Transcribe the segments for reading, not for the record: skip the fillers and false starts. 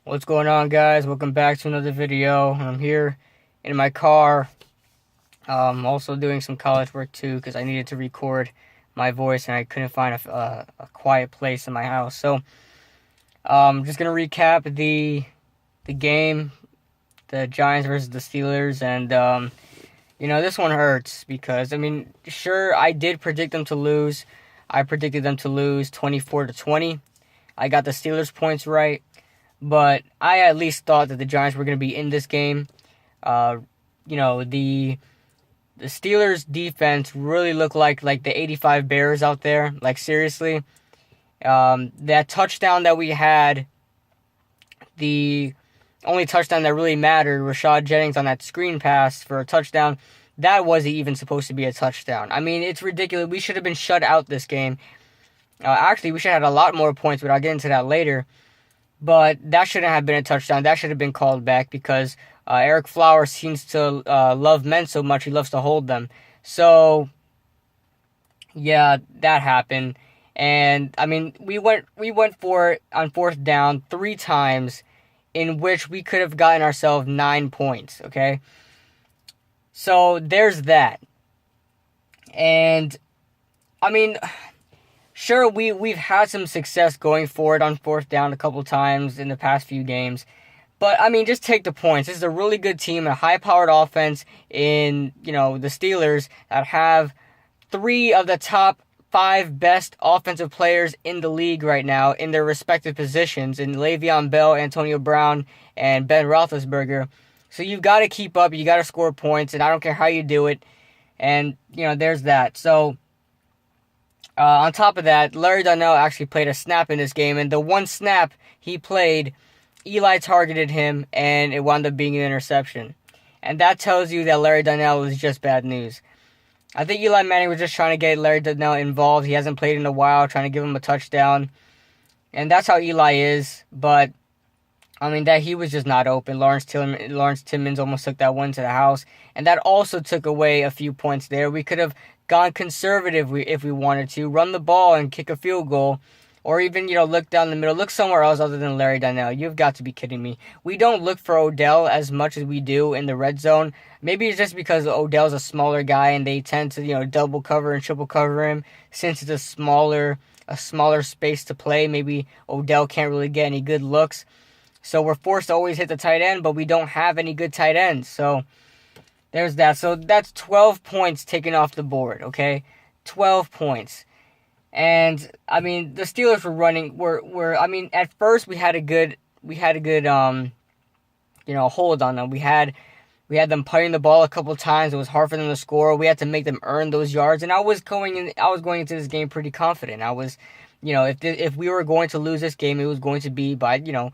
What's going on, guys? Welcome back to another video. I'm here in my car. Also doing some college work too because I needed to record my voice and I couldn't find a quiet place in my house. So, just gonna recap the game, the Giants versus the Steelers, and this one hurts because sure, I did predict them to lose. I predicted them to lose 24-20. I got the Steelers points right. But I at least thought that the Giants were going to be in this game. Uh, the Steelers defense really looked like the 85 Bears out there. Like, seriously. That touchdown that we had, the only touchdown that really mattered, Rashad Jennings on that screen pass for a touchdown, that wasn't even supposed to be a touchdown. I mean, it's ridiculous. We should have been shut out this game. Actually, we should have had a lot more points, but I'll get into that later. But that shouldn't have been a touchdown. That should have been called back because Ereck Flowers seems to love men so much he loves to hold them. So, yeah, that happened. And, we went for it on fourth down 3 times in which we could have gotten ourselves 9 points, okay? So, there's that. And, sure, we've had some success going for it on fourth down a couple times in the past few games. But, just take the points. This is a really good team, a high-powered offense in, the Steelers that have 3 of the top 5 best offensive players in the league right now in their respective positions in Le'Veon Bell, Antonio Brown, and Ben Roethlisberger. So you've got to keep up. You got to score points, and I don't care how you do it. And, there's that. So, on top of that, Larry Donnell actually played a snap in this game, and the one snap he played, Eli targeted him, and it wound up being an interception. And that tells you that Larry Donnell was just bad news. I think Eli Manning was just trying to get Larry Donnell involved. He hasn't played in a while, trying to give him a touchdown. And that's how Eli is, but, that he was just not open. Lawrence Timmons almost took that one to the house, and that also took away a few points there. We could have gone conservative if we wanted to, run the ball and kick a field goal, or even, look down the middle, look somewhere else other than Larry Donnell. You've got to be kidding me. We don't look for Odell as much as we do in the red zone. Maybe it's just because Odell's a smaller guy and they tend to, double cover and triple cover him since it's a smaller space to play. Maybe Odell can't really get any good looks. So we're forced to always hit the tight end, but we don't have any good tight ends. So there's that. So that's 12 points taken off the board, okay? 12 points. And, the Steelers were at first we had a good hold on them. We had them putting the ball a couple times. It was hard for them to score. We had to make them earn those yards. And I was going into this game pretty confident. I was, if we were going to lose this game, it was going to be by, the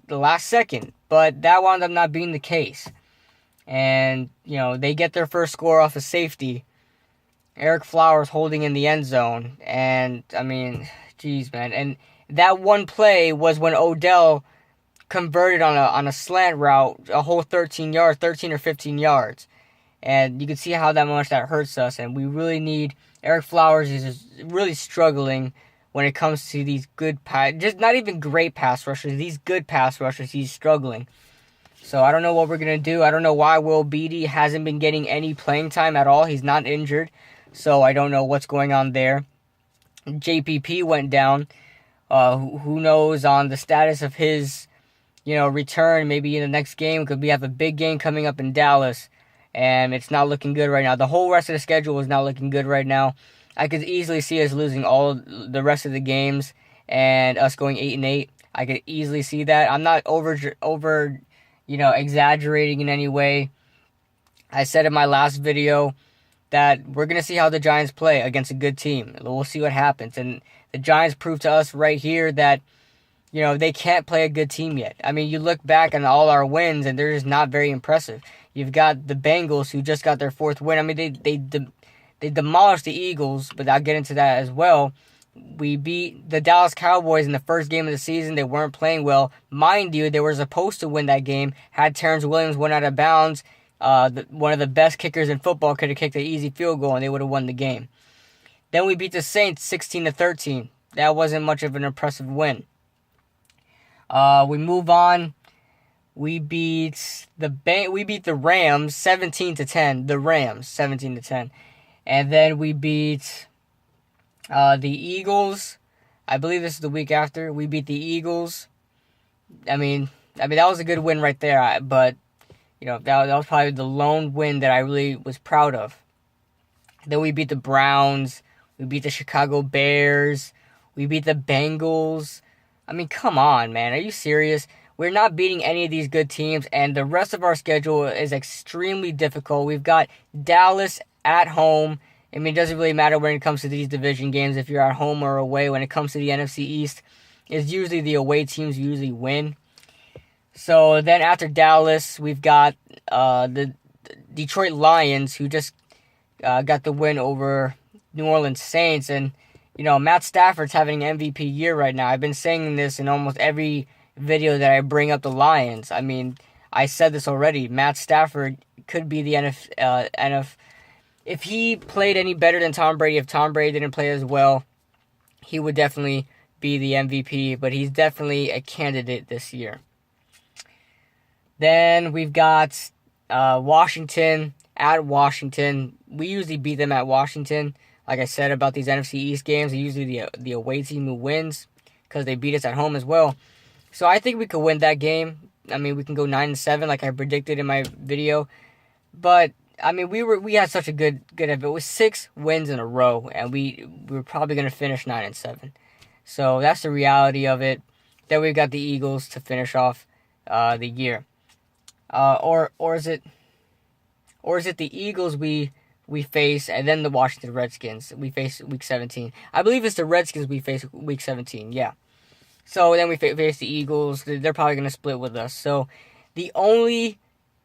last second. But that wound up not being the case. And, they get their first score off a safety. Ereck Flowers holding in the end zone. And, geez, man. And that one play was when Odell converted on a slant route, a whole 13 or 15 yards. And you can see how much that hurts us. And we really need... Ereck Flowers is really struggling when it comes to these good just not even great pass rushers. These good pass rushers, he's struggling. So I don't know what we're going to do. I don't know why Will Beatty hasn't been getting any playing time at all. He's not injured. So I don't know what's going on there. JPP went down. Who knows on the status of his, return maybe in the next game, because we have a big game coming up in Dallas. And it's not looking good right now. The whole rest of the schedule is not looking good right now. I could easily see us losing all the rest of the games and us going 8-8. I could easily see that. I'm not over exaggerating in any way. I said in my last video that we're going to see how the Giants play against a good team. We'll see what happens. And the Giants proved to us right here that, they can't play a good team yet. You look back on all our wins, and they're just not very impressive. You've got the Bengals, who just got their 4th win. They demolished the Eagles, but I'll get into that as well. We beat the Dallas Cowboys in the first game of the season. They weren't playing well. Mind you, they were supposed to win that game. Had Terrence Williams went out of bounds, one of the best kickers in football could have kicked an easy field goal, and they would have won the game. Then we beat the Saints 16-13. That wasn't much of an impressive win. We move on. We beat the Rams 17-10. The Rams 17-10. And then we beat the Eagles. I believe this is the week after. We beat the Eagles. I mean that was a good win right there. But that was probably the lone win that I really was proud of. Then we beat the Browns. We beat the Chicago Bears. We beat the Bengals. I mean, come on, man. Are you serious? We're not beating any of these good teams, and the rest of our schedule is extremely difficult. We've got Dallas at home. I mean, it doesn't really matter when it comes to these division games if you're at home or away. When it comes to the NFC East, it's usually the away teams usually win. So then after Dallas, we've got the Detroit Lions, who just got the win over New Orleans Saints. And, Matt Stafford's having an MVP year right now. I've been saying this in almost every video that I bring up the Lions. I mean, I said this already. Matt Stafford could be the NFL. If he played any better than Tom Brady, if Tom Brady didn't play as well, he would definitely be the MVP. But he's definitely a candidate this year. Then we've got Washington at Washington. We usually beat them at Washington. Like I said about these NFC East games, it's usually the away team who wins because they beat us at home as well. So I think we could win that game. I mean, we can go 9-7 like I predicted in my video. But I mean, we had such a good effort. It was 6 wins in a row, and we were probably going to finish 9-7. So that's the reality of it. Then we've got the Eagles to finish off the year. Or is it the Eagles we face, and then the Washington Redskins we face week 17? I believe it's the Redskins we face week 17. Yeah. So then we face the Eagles. They're probably going to split with us. So the only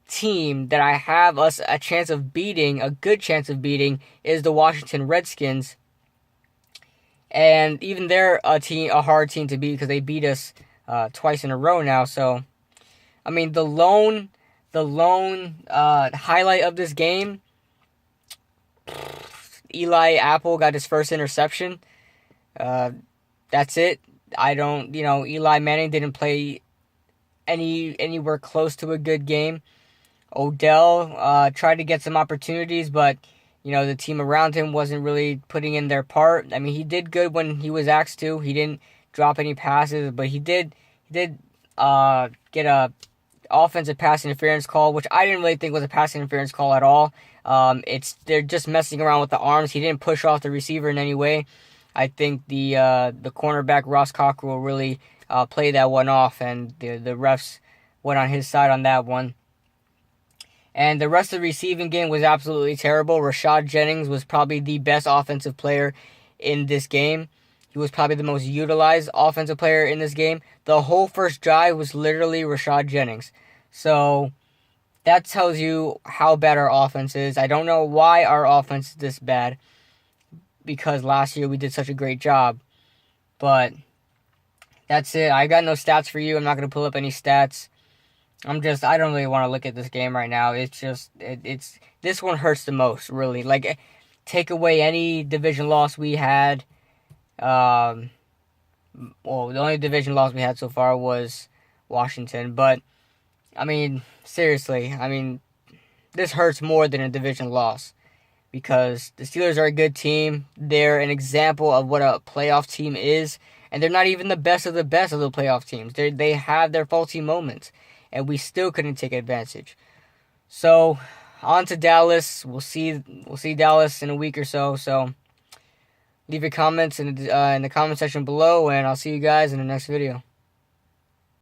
team that I have us a chance of beating, a good chance of beating, is the Washington Redskins. And even they're a hard team to beat because they beat us twice in a row now. So, I mean, the lone highlight of this game, Eli Apple got his first interception. That's it. Eli Manning didn't play anywhere close to a good game. Odell tried to get some opportunities, but the team around him wasn't really putting in their part. I mean, he did good when he was asked to. He didn't drop any passes, but he did get a offensive pass interference call, which I didn't really think was a pass interference call at all. They're just messing around with the arms. He didn't push off the receiver in any way. I think the cornerback Ross Cockrell really played that one off, and the refs went on his side on that one. And the rest of the receiving game was absolutely terrible. Rashad Jennings was probably the best offensive player in this game. He was probably the most utilized offensive player in this game. The whole first drive was literally Rashad Jennings. So that tells you how bad our offense is. I don't know why our offense is this bad, because last year we did such a great job. But that's it. I got no stats for you. I'm not going to pull up any stats. I don't really want to look at this game right now. It's just, this one hurts the most, really. Like, take away any division loss we had. The only division loss we had so far was Washington. But, I mean, seriously, this hurts more than a division loss. Because the Steelers are a good team. They're an example of what a playoff team is. And they're not even the best of the playoff teams. They have their faulty moments. And we still couldn't take advantage. So, on to Dallas. We'll see Dallas in a week or so. So, leave your comments in the comment section below, and I'll see you guys in the next video.